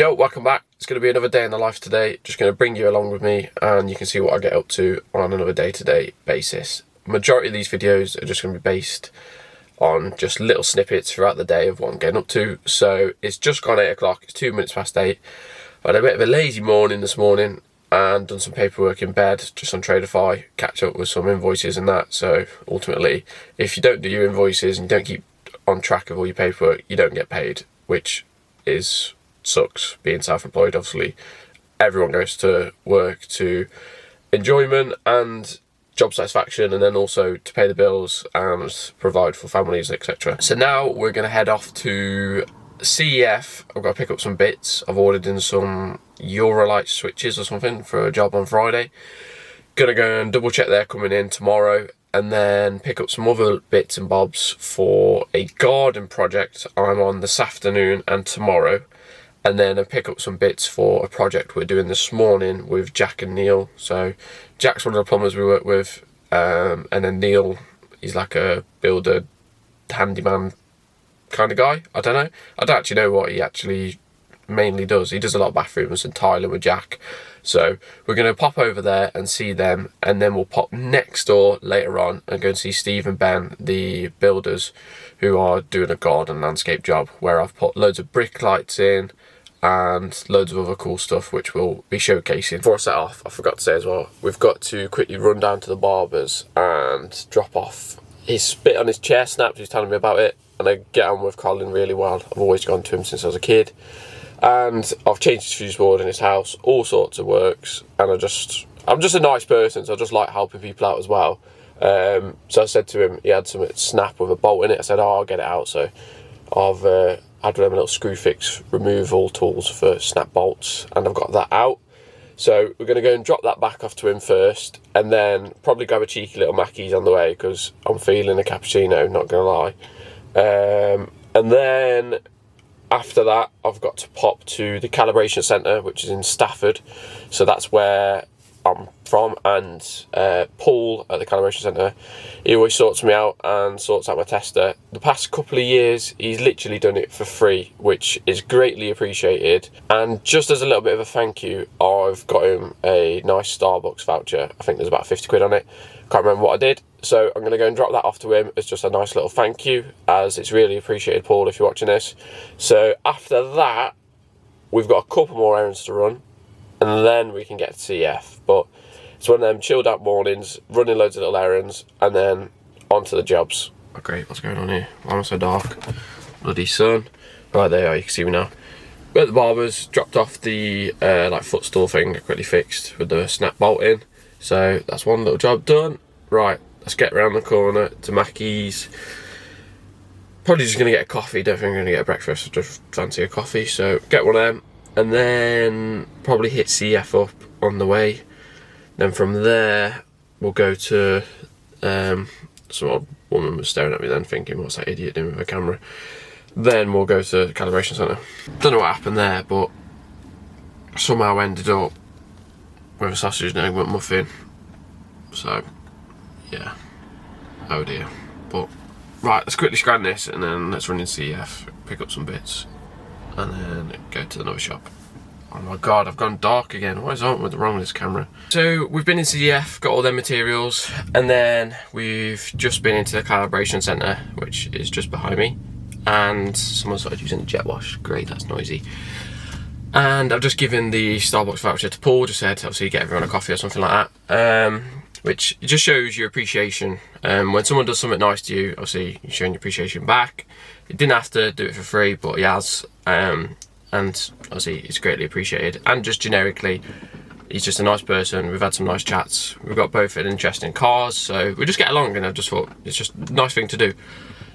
Yo, welcome back. It's going to be another day in the life today. Just going to bring you along with me and you can see what I get up to on another day-to-day basis. Majority of these videos are just going to be based on just little snippets throughout the day of what I'm getting up to. So it's just gone 8 o'clock, it's 2 minutes past 8. I had a bit of a lazy morning this morning and done some paperwork in bed, just on Tradify, catch up with some invoices and that. So ultimately, if you don't do your invoices and you don't keep on track of all your paperwork, you don't get paid, which sucks being self-employed. Obviously everyone goes to work to enjoyment and job satisfaction, and then also to pay the bills and provide for families, etc. So now we're going to head off to CEF. I've got to pick up some bits. I've ordered in some Eurolight switches or something for a job on Friday. Gonna go and double check they're coming in tomorrow, and then pick up some other bits and bobs for a garden project I'm on this afternoon and tomorrow. And then I pick up some bits for a project we're doing this morning with Jack and Neil. So Jack's one of the plumbers we work with, and then Neil, he's like a builder, handyman kind of guy. I don't know. I don't actually know what he actually mainly does. He does a lot of bathrooms and tiling with Jack. So we're going to pop over there and see them, and then we'll pop next door later on and go and see Steve and Ben, the builders, who are doing a garden landscape job where I've put loads of brick lights in and loads of other cool stuff which we'll be showcasing. Before I set off, I forgot to say as well, we've got to quickly run down to the barber's and drop off his spit on his chair snaps. He's telling me about it, and I get on with Colin really well. I've always gone to him since I was a kid, and I've changed his fuse board in his house, all sorts of works, and I'm just a nice person, so I just like helping people out as well. So I said to him, he had some snap with a bolt in it. I said, oh, I'll get it out. So I've had one of them little screw fix removal tools for snap bolts, and I've got that out. So we're going to go and drop that back off to him first, and then probably grab a cheeky little Mackies on the way because I'm feeling a cappuccino, not going to lie. And then after that, I've got to pop to the calibration centre, which is in Stafford. So that's where I'm from, and Paul at the calibration centre, he always sorts me out and sorts out my tester. The past couple of years he's literally done it for free, which is greatly appreciated. And just as a little bit of a thank you, I've got him a nice Starbucks voucher. I think there's about 50 quid on it, can't remember what I did. So I'm going to go and drop that off to him as just a nice little thank you, as it's really appreciated, Paul, if you're watching this. So after that, we've got a couple more errands to run, and then we can get to CF. But it's one of them chilled out mornings, running loads of little errands, and then on to the jobs. Oh great, what's going on here? Why am I so dark? Bloody sun. Right, there you are, you can see me now. We're at the barber's, dropped off the like footstool thing, quickly fixed with the snap bolt in. So that's one little job done. Right, let's get around the corner to Mackie's. Probably just going to get a coffee, don't think I'm going to get a breakfast, I just fancy a coffee. So get one of them, and then probably hit CF up on the way. Then from there we'll go to some old woman was staring at me then thinking, what's that idiot doing with a camera? Then we'll go to the calibration centre. Don't know what happened there, but somehow ended up with a sausage and egg McMuffin. So yeah, oh dear. But right, let's quickly scan this and then let's run in CF, pick up some bits, and then go to another shop. Oh my god, I've gone dark again. What is wrong with this camera? So we've been in CF, got all their materials, and then we've just been into the calibration centre, which is just behind me, and someone started using the jet wash. Great, that's noisy. And I've just given the Starbucks voucher to Paul, just said obviously get everyone a coffee or something like that, which just shows your appreciation. When someone does something nice to you, obviously you're showing your appreciation back. He didn't have to do it for free, but he has. And obviously it's greatly appreciated, and just generically he's just a nice person. We've had some nice chats, we've got both an interest in cars, so we just get along, and I just thought it's just a nice thing to do.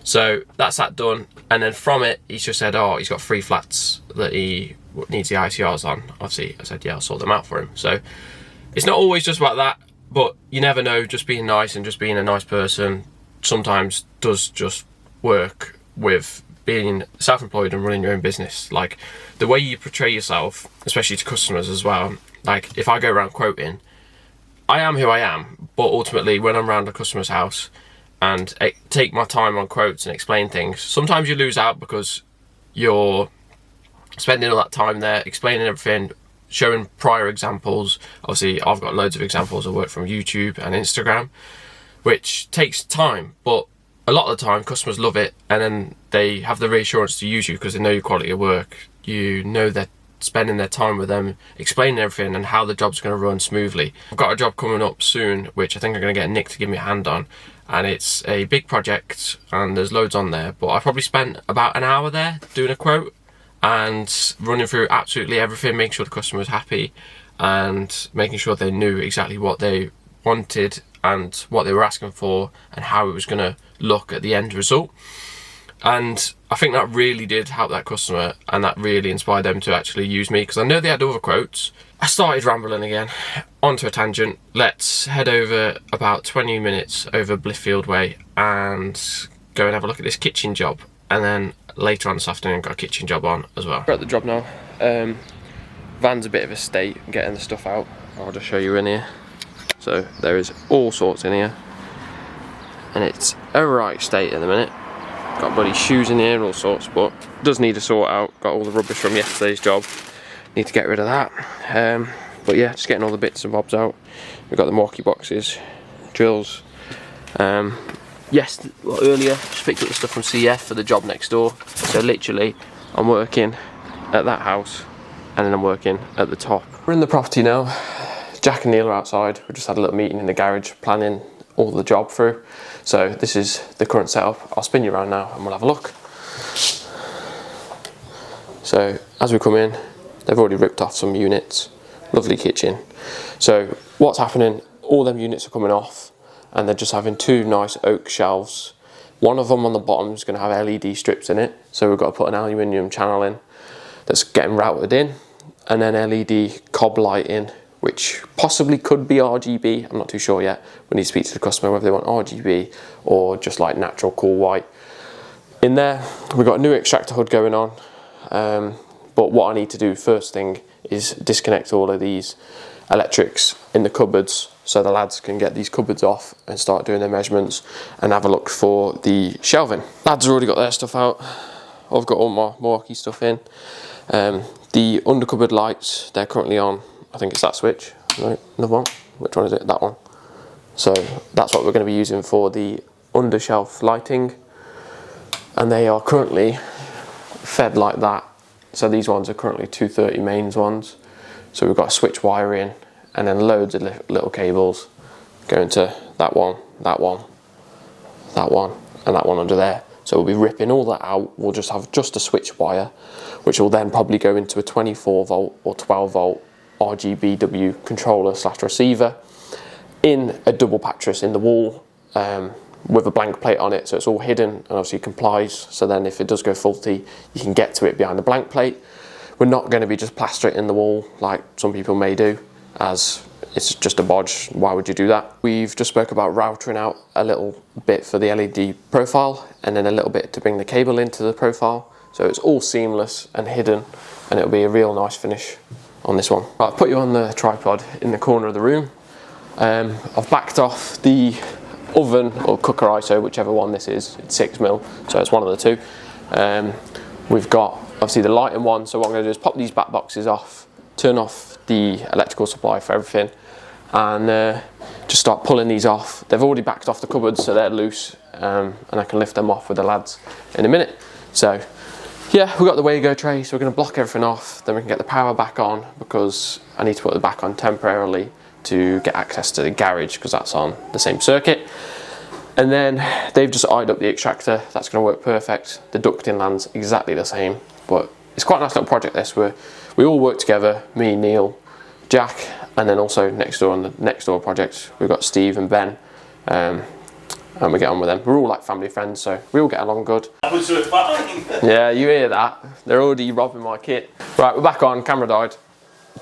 So that's that done, and then from it he's just said, oh, he's got 3 flats that he needs the ICRs on. Obviously I said, yeah, I'll sort them out for him. So it's not always just about that, but you never know, just being nice and just being a nice person sometimes does just work with being self-employed and running your own business. Like the way you portray yourself, especially to customers as well, like if I go around quoting, I am who I am, but ultimately when I'm around a customer's house and take my time on quotes and explain things, sometimes you lose out because you're spending all that time there, explaining everything, showing prior examples. Obviously, I've got loads of examples of work from YouTube and Instagram, which takes time, but a lot of the time customers love it, and then they have the reassurance to use you because they know your quality of work. You know they're spending their time with them, explaining everything and how the job's going to run smoothly. I've got a job coming up soon, which I think I'm going to get Nick to give me a hand on, and it's a big project and there's loads on there, but I probably spent about an hour there doing a quote and running through absolutely everything, making sure the customer was happy and making sure they knew exactly what they wanted and what they were asking for and how it was going to look at the end result. And I think that really did help that customer, and that really inspired them to actually use me, because I know they had other quotes. I started rambling again, onto a tangent. Let's head over about 20 minutes over Bliffield Way and go and have a look at this kitchen job. And then later on this afternoon, got a kitchen job on as well. We're at the job now. Van's a bit of a state getting the stuff out. I'll just show you in here. So there is all sorts in here, and it's a right state at the minute. Got bloody shoes in here and all sorts, but does need a sort out. Got all the rubbish from yesterday's job. Need to get rid of that. But yeah, just getting all the bits and bobs out. We've got the walkie boxes, drills. Yes, earlier just picked up the stuff from CF for the job next door. So literally, I'm working at that house, and then I'm working at the top. We're in the property now. Jack and Neil are outside. We just had a little meeting in the garage, planning all the job through. So this is the current setup. I'll spin you around now and we'll have a look. So as we come in, they've already ripped off some units. Lovely kitchen. So what's happening, all them units are coming off and they're just having two nice oak shelves. One of them on the bottom is going to have LED strips in it. So we've got to put an aluminium channel in that's getting routed in, and then LED cob lighting, which possibly could be RGB, I'm not too sure yet. We need to speak to the customer whether they want RGB or just like natural cool white. In there, we've got a new extractor hood going on, but what I need to do first thing is disconnect all of these electrics in the cupboards so the lads can get these cupboards off and start doing their measurements and have a look for the shelving. Lads have already got their stuff out. I've got all my Milwaukee stuff in. The under cupboard lights, they're currently on. I think it's that switch, right, another one. Which one is it? That one. So that's what we're going to be using for the under shelf lighting. And they are currently fed like that. So these ones are currently 230 mains ones. So we've got a switch wire in, and then loads of little cables going to that one, that one, that one, and that one under there. So we'll be ripping all that out. We'll just have just a switch wire, which will then probably go into a 24 volt or 12 volt RGBW controller / receiver in a double pattress in the wall with a blank plate on it, so it's all hidden and obviously complies. So then if it does go faulty, you can get to it behind the blank plate. We're not going to be just plaster it in the wall like some people may do, as it's just a bodge. Why would you do that? We've just spoke about routering out a little bit for the LED profile and then a little bit to bring the cable into the profile, so it's all seamless and hidden, and it'll be a real nice finish on this one. Right, I've put you on the tripod in the corner of the room. I've backed off the oven or cooker ISO, whichever one this is. It's 6mm, so it's one of the two. We've got obviously the lighting one, so what I'm going to do is pop these back boxes off, turn off the electrical supply for everything, and just start pulling these off. They've already backed off the cupboards, so they're loose, and I can lift them off with the lads in a minute. So yeah, we've got the Wago tray, so we're going to block everything off, then we can get the power back on, because I need to put it back on temporarily to get access to the garage, because that's on the same circuit. And then they've just eyed up the extractor. That's going to work perfect. The ducting lands exactly the same, but it's quite a nice little project this, where we all work together, me, Neil, Jack, and then also next door on the next door project we've got Steve and Ben, and we get on with them. We're all like family friends, so we all get along good. Yeah, you hear that? They're already robbing my kit. Right, we're back on. Camera died.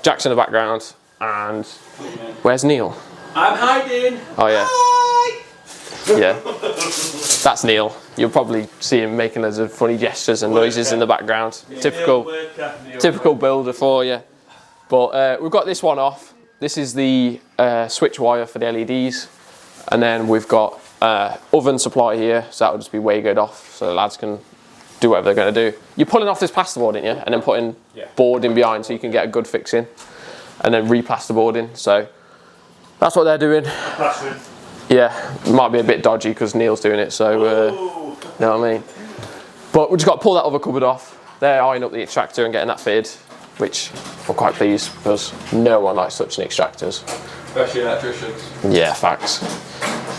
Jack's in the background, and where's Neil? I'm hiding. Oh yeah. Hi. Yeah, that's Neil. You'll probably see him making loads of funny gestures and noises in the background. Yeah, Typical builder for you. But we've got this one off. This is the switch wire for the LEDs, and then we've got oven supply here, so that will just be Wagoed off, so the lads can do whatever they're going to do. You're pulling off this plasterboard, aren't you? And then putting board in behind so you can get a good fix in. And then re-plasterboard in. So that's what they're doing. Plastering. Yeah, it might be a bit dodgy because Neil's doing it, so you know what I mean. But we just got to pull that other cupboard off. They're eyeing up the extractor and getting that fitted, which I'm quite pleased because no one likes touching extractors. Especially electricians. Yeah, facts.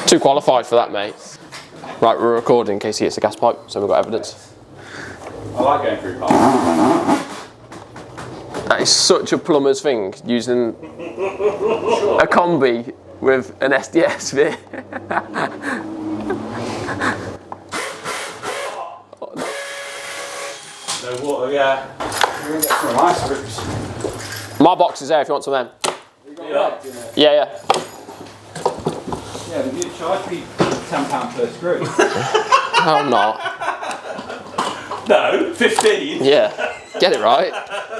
Too qualified for that, mate. Right, we're recording in case he hits the gas pipe, so we've got evidence. I like going through pipes. That is such a plumber's thing, using a combi with an SDS bit. No water, yeah. We're going to get some ice rips. My box is there if you want some of them. Yeah. Yeah, but you charge me £10 per screw. How not? No, 15. Yeah, get it right.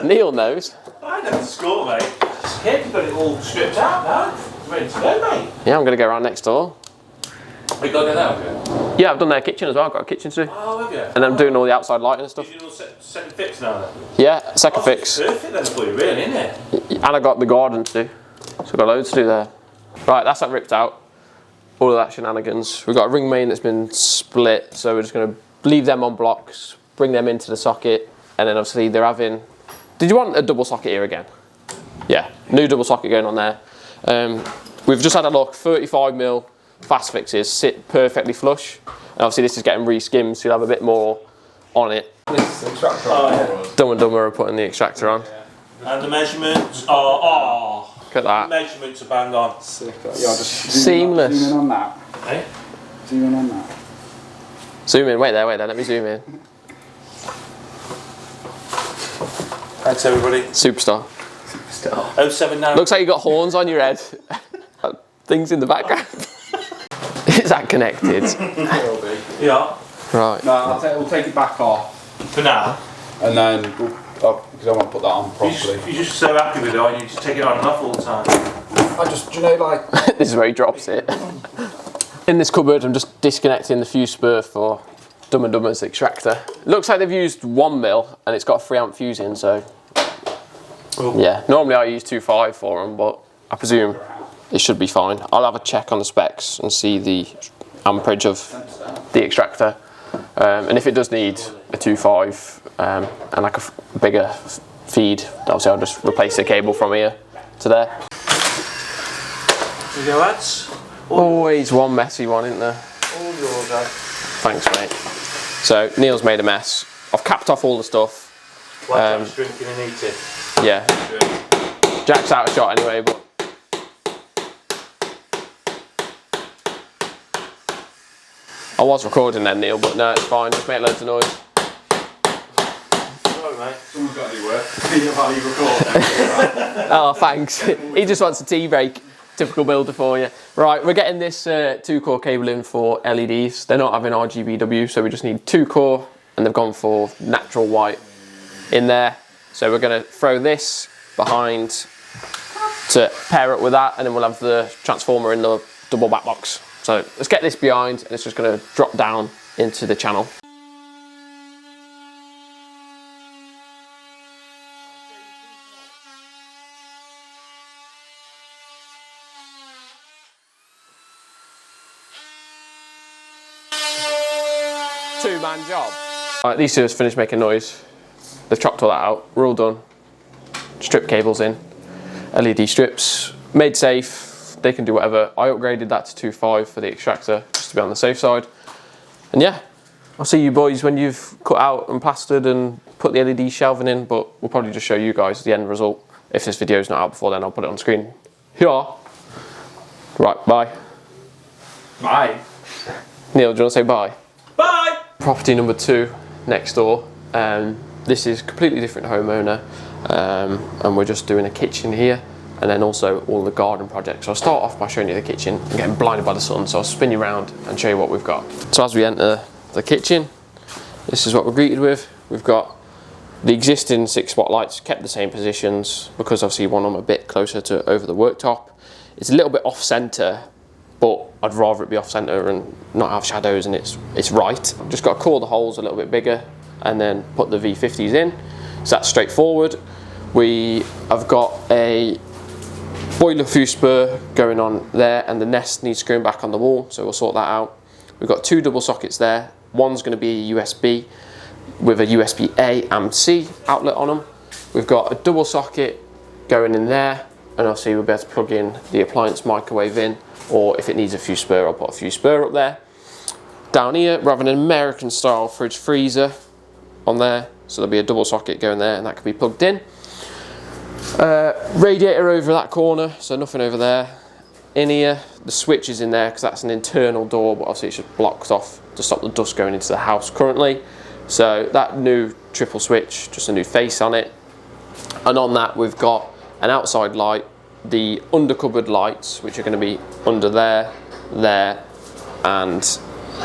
Neil knows. I know the score, mate. Scared you got it all stripped out now. It's ready to go, mate. Yeah, I'm going to go around next door. You got to get that, have you? Yeah, I've done their kitchen as well. I've got a kitchen to do. Oh, have you? And I'm doing all the outside lighting and stuff. You all second fix now, then? Yeah, second fix. Perfect then for you, really, isn't it? And I got the garden to do. So I've got loads to do there. Right, that's that ripped out. All of that shenanigans. We've got a ring main that's been split, so we're just going to leave them on blocks, bring them into the socket, and then obviously they're having... Did you want a double socket here again? Yeah, new double socket going on there. We've just had a look, 35mm fast fixes sit perfectly flush. And obviously this is getting re-skimmed, so you'll have a bit more on it. This is the extractor on. Dumb and Dumber are putting the extractor on. Yeah. And the measurements are... Look at that. The measurements are bang on. Sick. Yeah, just Seamless. Zoom in on that. Hey? Zoom in on that. Zoom in, wait there, let me zoom in. Thanks, everybody. Superstar. 079. Looks like you got horns on your head. Things in the background. Is that connected? Will be. Yeah. Right. No, we'll take it back off, For now. and then because I want to put that on properly. You're just so happy with it, aren't you? Just take it on and off all the time. I just, do you know, like This is where he drops it. In this cupboard, I'm just disconnecting the fuse spur for Dumb and Dumber's extractor. Looks like they've used 1mm and it's got a 3 amp fuse in, so yeah. Normally I use 2.5 for them, but I presume it should be fine. I'll have a check on the specs and see the amperage of the extractor. And if it does need a 2.5 and like a bigger feed, obviously I'll just replace the cable from here to there. There you go, lads. Always one messy one, isn't there? All yours, eh? Thanks, mate. So Neil's made a mess. I've capped off all the stuff. Like Jack's drinking and eating. Yeah. Jack's out of shot anyway, but I was recording then, Neil, but no, it's fine. Just make loads of noise. Sorry, mate. someone's got to do work. While you record. Oh, thanks. He just wants a tea break. Typical builder for you. Right, we're getting this 2-core cable in for LEDs. They're not having RGBW, so we just need 2-core, and they've gone for natural white in there. So we're going to throw this behind to pair up with that, and then we'll have the transformer in the double back box. So let's get this behind, and it's just going to drop down into the channel. Two-man job. Right, these two have finished making noise. They've chopped all that out. We're all done. Strip cables in. LED strips. Made safe. They can do whatever. I upgraded that to 2.5 for the extractor, just to be on the safe side. And yeah, I'll see you boys when you've cut out and plastered and put the LED shelving in, but we'll probably just show you guys the end result. If this video's not out before then, I'll put it on screen. Here. Right, bye. Bye. Neil, do you want to say bye? Bye! Property number 2 next door. This is a completely different homeowner, and we're just doing a kitchen here, and then also all the garden projects. So I'll start off by showing you the kitchen. I'm getting blinded by the sun, so I'll spin you around and show you what we've got. So as we enter the kitchen, this is what we're greeted with. We've got the existing 6 spotlights, kept the same positions, because obviously you want them a bit closer to over the worktop. It's a little bit off center, but I'd rather it be off center and not have shadows, and it's right. Just got to core the holes a little bit bigger, and then put the V50s in. So that's straightforward. We have got a boiler fuse spur going on there, and the nest needs screwing back on the wall, so we'll sort that out. We've got 2 double sockets there. One's going to be a USB with a USB A and C outlet on them. We've got a double socket going in there, and obviously we'll be able to plug in the appliance microwave in, or if it needs a fuse spur, I'll put a fuse spur up there. Down here, we're having an American style fridge freezer on there, so there'll be a double socket going there, and that can be plugged in. Radiator over that corner, so nothing over there. In here, the switch is in there because that's an internal door, but obviously it's just blocked off to stop the dust going into the house currently. So that new triple switch, just a new face on it. And on that we've got an outside light, the under cupboard lights, which are going to be under there, there and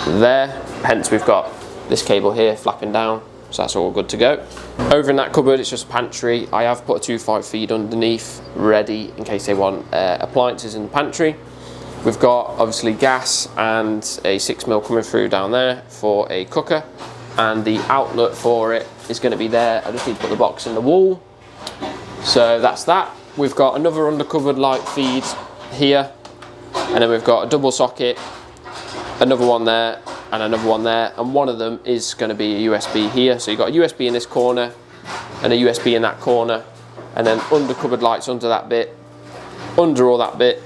there. Hence we've got this cable here flapping down, so that's all good to go. Over in that cupboard, it's just a pantry. I have put a 2.5 feed underneath, ready in case they want appliances in the pantry. We've got obviously gas and a 6mm coming through down there for a cooker, and the outlet for it is going to be there. I just need to put the box in the wall. So that's that. We've got another under cupboard light feed here, and then we've got a double socket, another one there, and another one there, and one of them is going to be a USB here. So you've got a USB in this corner and a USB in that corner, and then under cupboard lights under that bit, under all that bit,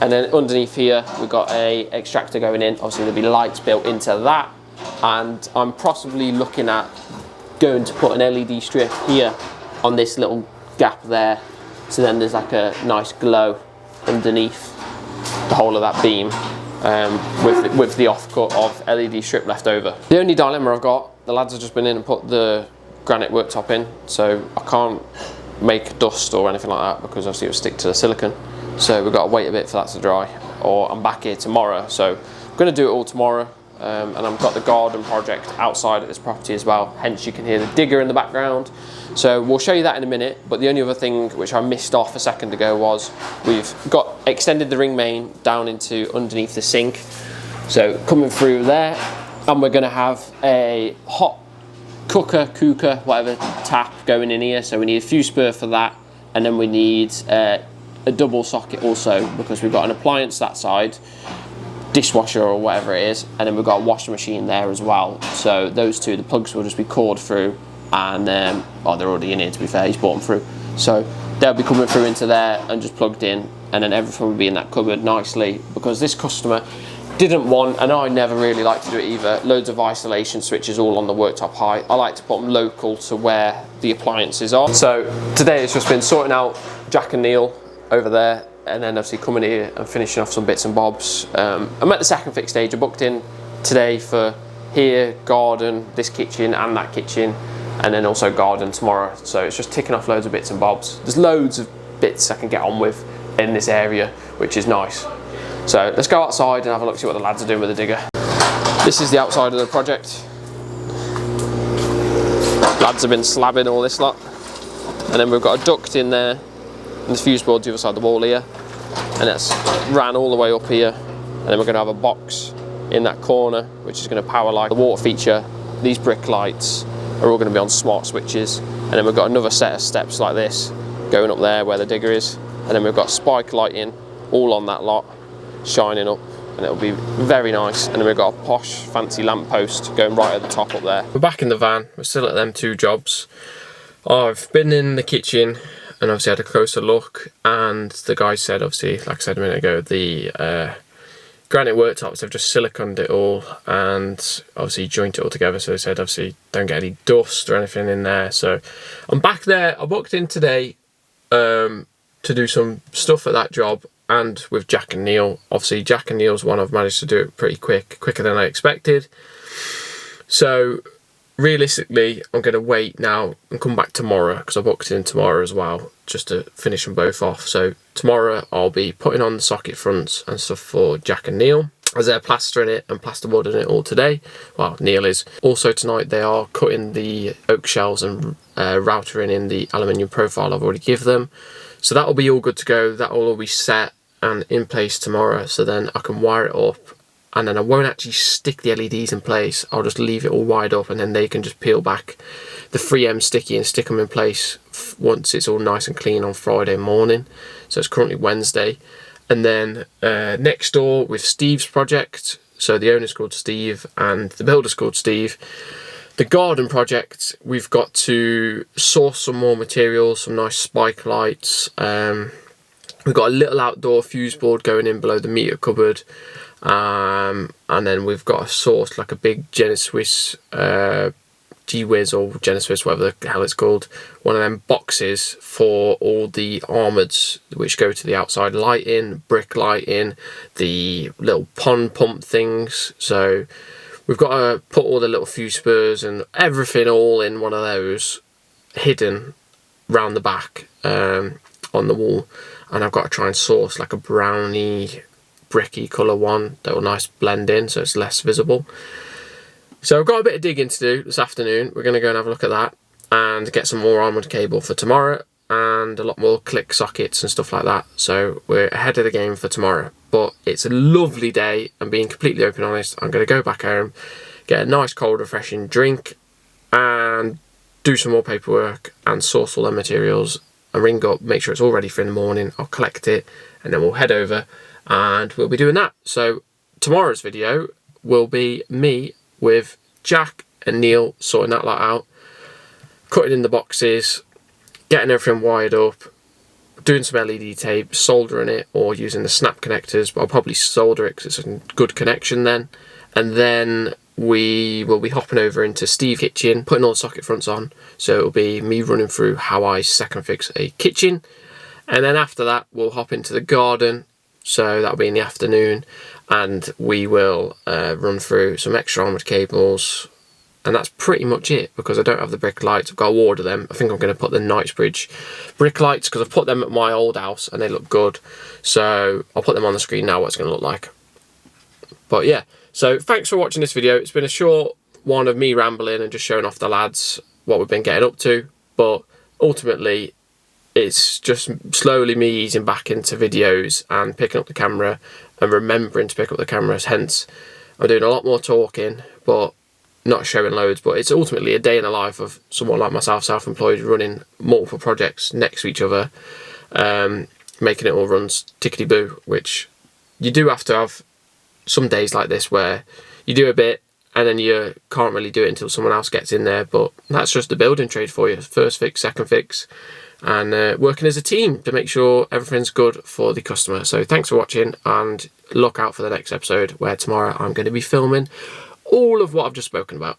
and then underneath here we've got a extractor going in. Obviously there'll be lights built into that, and I'm possibly looking at going to put an LED strip here on this little gap there, so then there's like a nice glow underneath the whole of that beam. With the offcut of LED strip left over. The only dilemma I've got, the lads have just been in and put the granite worktop in, so I can't make dust or anything like that because obviously it will stick to the silicone. So we've got to wait a bit for that to dry, or I'm back here tomorrow. So I'm going to do it all tomorrow, and I've got the garden project outside at this property as well, hence you can hear the digger in the background. So we'll show you that in a minute, but the only other thing which I missed off a second ago was we've got extended the ring main down into underneath the sink. So coming through there, and we're going to have a hot cooker, whatever tap going in here. So we need a fuse spur for that, and then we need a double socket also because we've got an appliance that side, dishwasher or whatever it is, and then we've got a washing machine there as well. So those two, the plugs will just be cored through, and oh, they're already in here to be fair, he's brought them through, so they'll be coming through into there and just plugged in, and then everything will be in that cupboard nicely, because this customer didn't want, and I never really like to do it either, loads of isolation switches all on the worktop height. I like to put them local to where the appliances are. So today it's just been sorting out Jack and Neil over there, and then obviously coming here and finishing off some bits and bobs. I'm at the second fix stage. I booked in today for here, garden, this kitchen and that kitchen, and then also garden tomorrow. So it's just ticking off loads of bits and bobs. There's loads of bits I can get on with in this area, which is nice. So let's go outside and have a look, see what the lads are doing with the digger. This is the outside of the project. Lads have been slabbing all this lot. And then we've got a duct in there, and the fuse board's the other side of the wall here. And that's ran all the way up here. And then we're going to have a box in that corner, which is going to power light the water feature. These brick lights are all going to be on smart switches, and then we've got another set of steps like this going up there where the digger is, and then we've got spike lighting all on that lot shining up, and it'll be very nice. And then we've got a posh fancy lamp post going right at the top up there. We're back in the van, we're still at them 2 jobs. I've been in the kitchen and obviously had a closer look, and the guy said, obviously like I said a minute ago, the granite worktops have just siliconed it all and obviously joint it all together. So they said obviously don't get any dust or anything in there. So I'm back there. I booked in today to do some stuff at that job, and with Jack and Neil. Obviously Jack and Neil's one I've managed to do it pretty quicker than I expected. So realistically I'm going to wait now and come back tomorrow, because I booked in tomorrow as well, just to finish them both off. So tomorrow I'll be putting on the socket fronts and stuff for Jack and Neil, as they're plastering it and plasterboarding it all today. Well, Neil is. Also tonight they are cutting the oak shelves and routering in the aluminium profile I've already given them. So that'll be all good to go. That will all be set and in place tomorrow, so then I can wire it up and then I won't actually stick the LEDs in place. I'll just leave it all wide up, and then they can just peel back the 3M sticky and stick them in place once it's all nice and clean on Friday morning. So it's currently Wednesday. And then next door with Steve's project, so the owner's called Steve and the builder's called Steve. The garden project, we've got to source some more materials, some nice spike lights. We've got a little outdoor fuse board going in below the meter cupboard. And then we've got a source, like a big Geneswiss, G-Wiz or Geneswiss, whatever the hell it's called, one of them boxes for all the armoured which go to the outside lighting, brick lighting, the little pond pump things. So we've got to put all the little fuse spurs and everything all in one of those, hidden round the back on the wall. And I've got to try and source like a browny, bricky colour one that will nice blend in so it's less visible. So I've got a bit of digging to do this afternoon. We're going to go and have a look at that and get some more armoured cable for tomorrow and a lot more click sockets and stuff like that. So we're ahead of the game for tomorrow. But it's a lovely day, and being completely open and honest, I'm going to go back home, get a nice cold refreshing drink and do some more paperwork and source all the materials and ring up, make sure it's all ready for in the morning. I'll collect it and then we'll head over and we'll be doing that. So tomorrow's video will be me with Jack and Neil sorting that lot out, cutting in the boxes, getting everything wired up, doing some LED tape, soldering it or using the snap connectors, but I'll probably solder it because it's a good connection then. And then we will be hopping over into Steve's kitchen, putting all the socket fronts on. So it'll be me running through how I second fix a kitchen. And then after that, we'll hop into the garden. So that'll be in the afternoon. And we will run through some extra armoured cables. And that's pretty much it, because I don't have the brick lights. I've got to order them. I think I'm going to put the Knightsbridge brick lights, because I've put them at my old house and they look good. So I'll put them on the screen now, what it's going to look like. But yeah, so thanks for watching this video. It's been a short one of me rambling and just showing off the lads what we've been getting up to. But ultimately, it's just slowly me easing back into videos and picking up the camera and remembering to pick up the cameras. Hence, I'm doing a lot more talking, but not showing loads. But it's ultimately a day in the life of someone like myself, self-employed, running multiple projects next to each other, making it all run tickety-boo, which you do have to have some days like this where you do a bit and then you can't really do it until someone else gets in there. But that's just the building trade for you. First fix, second fix, and working as a team to make sure everything's good for the customer. So thanks for watching, and look out for the next episode where tomorrow I'm going to be filming all of what I've just spoken about.